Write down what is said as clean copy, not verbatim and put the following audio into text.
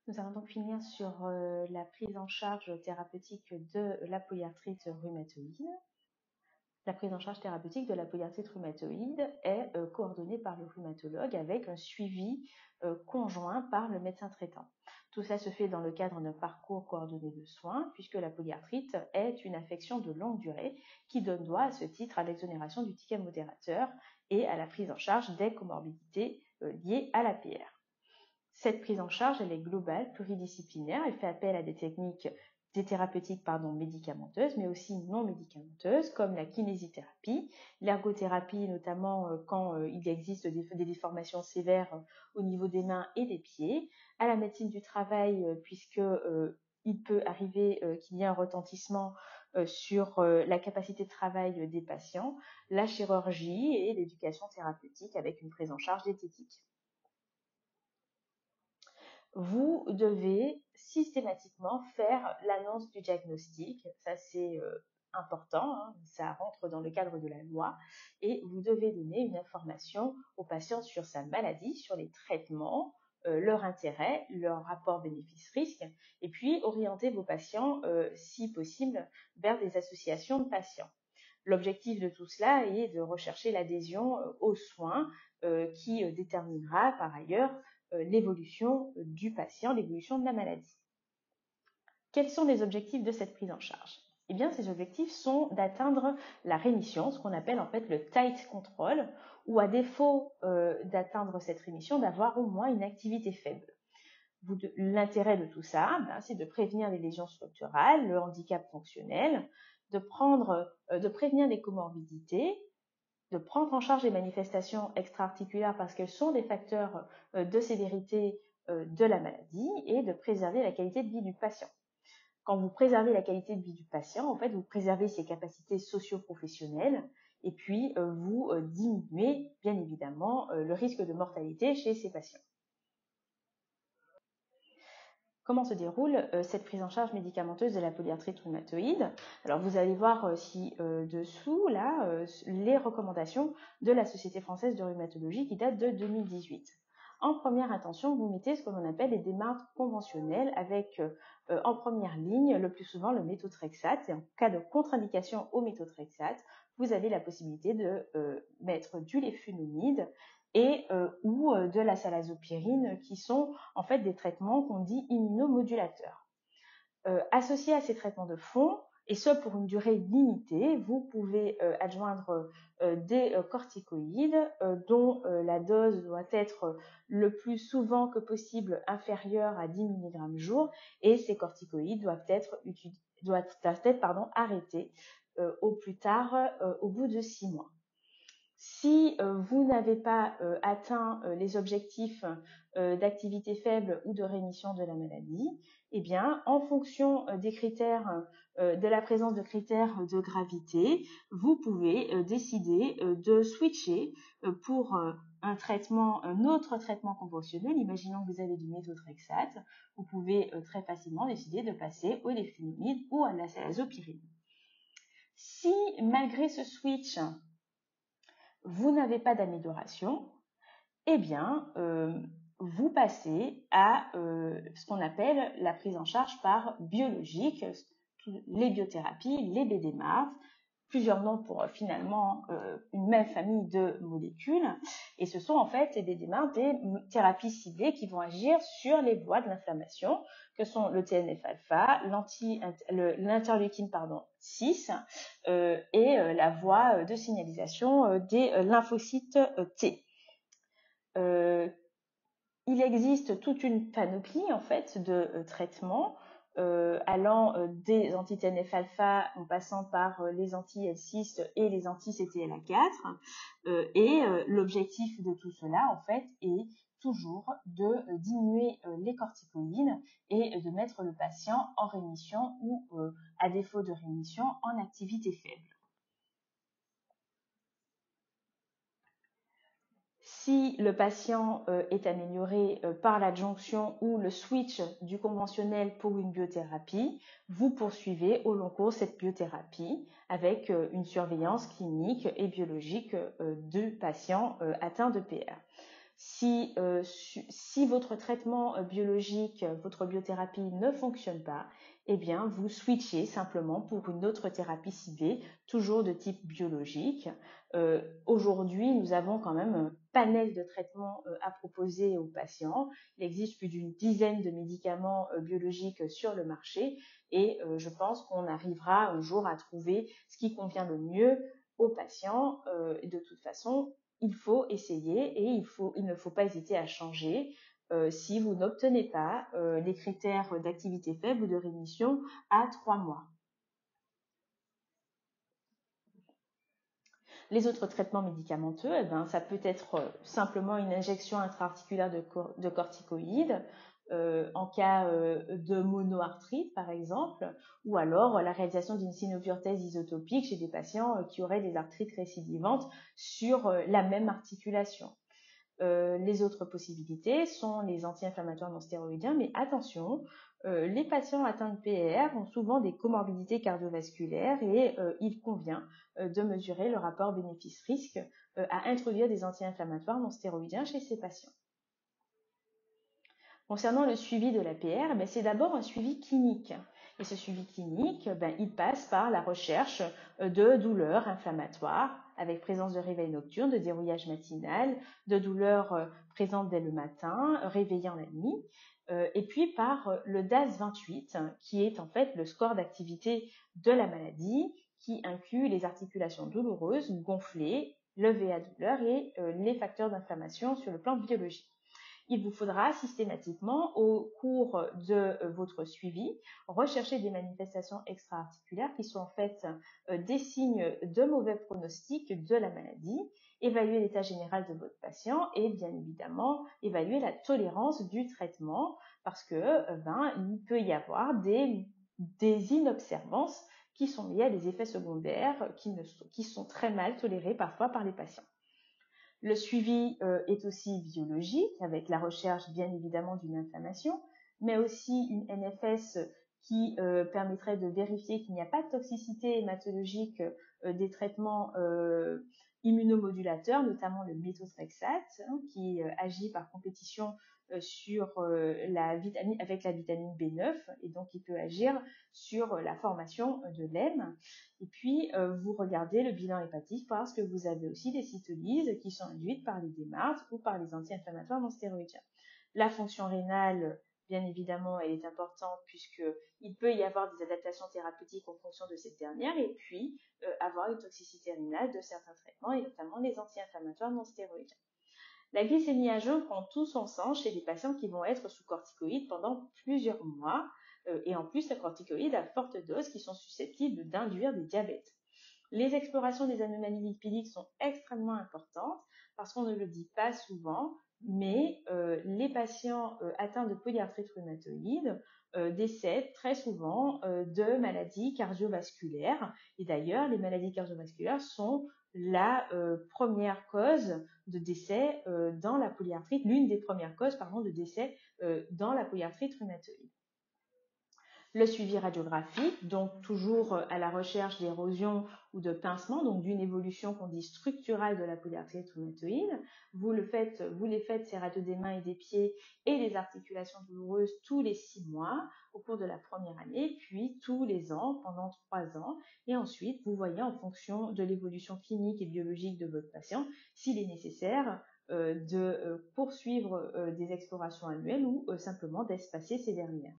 Nous allons donc finir sur la prise en charge thérapeutique de la polyarthrite rhumatoïde. La prise en charge thérapeutique de la polyarthrite rhumatoïde est coordonnée par le rhumatologue avec un suivi conjoint par le médecin traitant. Tout ça se fait dans le cadre d'un parcours coordonné de soins, puisque la polyarthrite est une affection de longue durée qui donne droit à ce titre à l'exonération du ticket modérateur et à la prise en charge des comorbidités liées à l'APR. Cette prise en charge, elle est globale, pluridisciplinaire, elle fait appel à des thérapeutiques médicamenteuses, mais aussi non médicamenteuses, comme la kinésithérapie, l'ergothérapie, notamment quand il existe des déformations sévères au niveau des mains et des pieds, à la médecine du travail, puisque il peut arriver qu'il y ait un retentissement sur la capacité de travail des patients, la chirurgie et l'éducation thérapeutique avec une prise en charge diététique. Vous devez systématiquement faire l'annonce du diagnostic. Ça, c'est important, hein, ça rentre dans le cadre de la loi. Et vous devez donner une information au patient sur sa maladie, sur les traitements, leur intérêt, leur rapport bénéfice-risque, et puis orienter vos patients, si possible, vers des associations de patients. L'objectif de tout cela est de rechercher l'adhésion aux soins qui déterminera par ailleurs l'évolution du patient, l'évolution de la maladie. Quels sont les objectifs de cette prise en charge? Eh bien, ces objectifs sont d'atteindre la rémission, ce qu'on appelle en fait le tight control, ou à défaut d'atteindre cette rémission, d'avoir au moins une activité faible. L'intérêt de tout ça, c'est de prévenir les lésions structurales, le handicap fonctionnel, de prévenir les comorbidités, de prendre en charge les manifestations extra-articulaires parce qu'elles sont des facteurs de sévérité de la maladie et de préserver la qualité de vie du patient. Quand vous préservez la qualité de vie du patient, en fait, vous préservez ses capacités socio-professionnelles et puis vous diminuez bien évidemment le risque de mortalité chez ces patients. Comment se déroule cette prise en charge médicamenteuse de la polyarthrite rhumatoïde? Alors vous allez voir ci-dessous là les recommandations de la Société française de rhumatologie qui datent de 2018. En première intention, vous mettez ce que l'on appelle les démarches conventionnelles avec en première ligne le plus souvent le méthotrexate. Et en cas de contre-indication au méthotrexate, vous avez la possibilité de mettre du léfunomide et ou de la salazopyrine, qui sont en fait des traitements qu'on dit immunomodulateurs. Associés à ces traitements de fond, et ce pour une durée limitée, vous pouvez adjoindre des corticoïdes dont la dose doit être le plus souvent que possible inférieure à 10 mg jour, et ces corticoïdes doivent être arrêtés au plus tard au bout de 6 mois. Si vous n'avez pas atteint les objectifs d'activité faible ou de rémission de la maladie, eh bien, en fonction des critères, de la présence de critères de gravité, vous pouvez décider de switcher pour un autre traitement conventionnel. Imaginons que vous avez du méthotrexate, vous pouvez très facilement décider de passer au léfunomide ou à la salazopyrine. Si malgré ce switch, vous n'avez pas d'amélioration, eh bien, vous passez à ce qu'on appelle la prise en charge par biologique, les biothérapies, les BDMART, plusieurs noms pour finalement une même famille de molécules. Et ce sont en fait des BDMART, des thérapies ciblées qui vont agir sur les voies de l'inflammation, que sont le TNF-alpha, l'interleukine 6 et la voie de signalisation des lymphocytes T. Il existe toute une panoplie en fait de traitements allant des anti-TNF-alpha en passant par les anti-L6 et les anti-CTLA4 et l'objectif de tout cela en fait est toujours de diminuer les corticoïdes et de mettre le patient en rémission ou à défaut de rémission en activité faible. Si le patient est amélioré par l'adjonction ou le switch du conventionnel pour une biothérapie, vous poursuivez au long cours cette biothérapie avec une surveillance clinique et biologique du patient atteint de PR. Si votre traitement biologique, votre biothérapie ne fonctionne pas, eh bien, vous switchez simplement pour une autre thérapie ciblée, toujours de type biologique. Aujourd'hui, nous avons quand même un panel de traitements à proposer aux patients. Il existe plus d'une dizaine de médicaments biologiques sur le marché et je pense qu'on arrivera un jour à trouver ce qui convient le mieux aux patients. De toute façon, il faut essayer et il ne faut pas hésiter à changer si vous n'obtenez pas les critères d'activité faible ou de rémission à 3 mois. Les autres traitements médicamenteux, eh ben, ça peut être simplement une injection intra-articulaire de corticoïdes en cas de monoarthrite par exemple, ou alors la réalisation d'une synoviorthèse isotopique chez des patients qui auraient des arthrites récidivantes sur la même articulation. Les autres possibilités sont les anti-inflammatoires non stéroïdiens, mais attention, les patients atteints de PER ont souvent des comorbidités cardiovasculaires et il convient de mesurer le rapport bénéfice-risque à introduire des anti-inflammatoires non stéroïdiens chez ces patients. Concernant le suivi de la PR, c'est d'abord un suivi clinique. Et ce suivi clinique, il passe par la recherche de douleurs inflammatoires avec présence de réveil nocturne, de dérouillage matinal, de douleurs présentes dès le matin, réveillant la nuit, et puis par le DAS28, qui est en fait le score d'activité de la maladie, qui inclut les articulations douloureuses, gonflées, le VA douleur et les facteurs d'inflammation sur le plan biologique. Il vous faudra systématiquement, au cours de votre suivi, rechercher des manifestations extra-articulaires qui sont en fait des signes de mauvais pronostic de la maladie, évaluer l'état général de votre patient et bien évidemment évaluer la tolérance du traitement parce que il peut y avoir des inobservances qui sont liées à des effets secondaires qui sont très mal tolérés parfois par les patients. Le suivi est aussi biologique, avec la recherche bien évidemment d'une inflammation, mais aussi une NFS qui permettrait de vérifier qu'il n'y a pas de toxicité hématologique des traitements immunomodulateurs, notamment le méthotrexate, qui agit par compétition sur avec la vitamine B9 et donc il peut agir sur la formation de l'hème. Et puis vous regardez le bilan hépatique parce que vous avez aussi des cytolyses qui sont induites par les DMARD ou par les anti-inflammatoires non stéroïdiens. La fonction rénale, bien évidemment, elle est importante puisqu'il peut y avoir des adaptations thérapeutiques en fonction de cette dernière et puis avoir une toxicité rénale de certains traitements et notamment les anti-inflammatoires non stéroïdiens. La glycémie à jeun prend tout son sens chez des patients qui vont être sous corticoïdes pendant plusieurs mois et en plus la corticoïde à forte dose qui sont susceptibles d'induire des diabètes. Les explorations des anomalies lipidiques sont extrêmement importantes parce qu'on ne le dit pas souvent, mais les patients atteints de polyarthrite rhumatoïde décèdent très souvent de maladies cardiovasculaires. Et d'ailleurs, les maladies cardiovasculaires sont la première cause de décès dans la polyarthrite, l'une des premières causes de décès dans la polyarthrite rhumatoïde. Le suivi radiographique, donc toujours à la recherche d'érosion ou de pincement, donc d'une évolution qu'on dit structurale de la polyarthrite rhumatoïde. Vous les faites ces radios des mains et des pieds et des articulations douloureuses tous les 6 mois au cours de la première année, puis tous les ans pendant 3 ans. Et ensuite, vous voyez en fonction de l'évolution clinique et biologique de votre patient s'il est nécessaire de poursuivre des explorations annuelles ou simplement d'espacer ces dernières.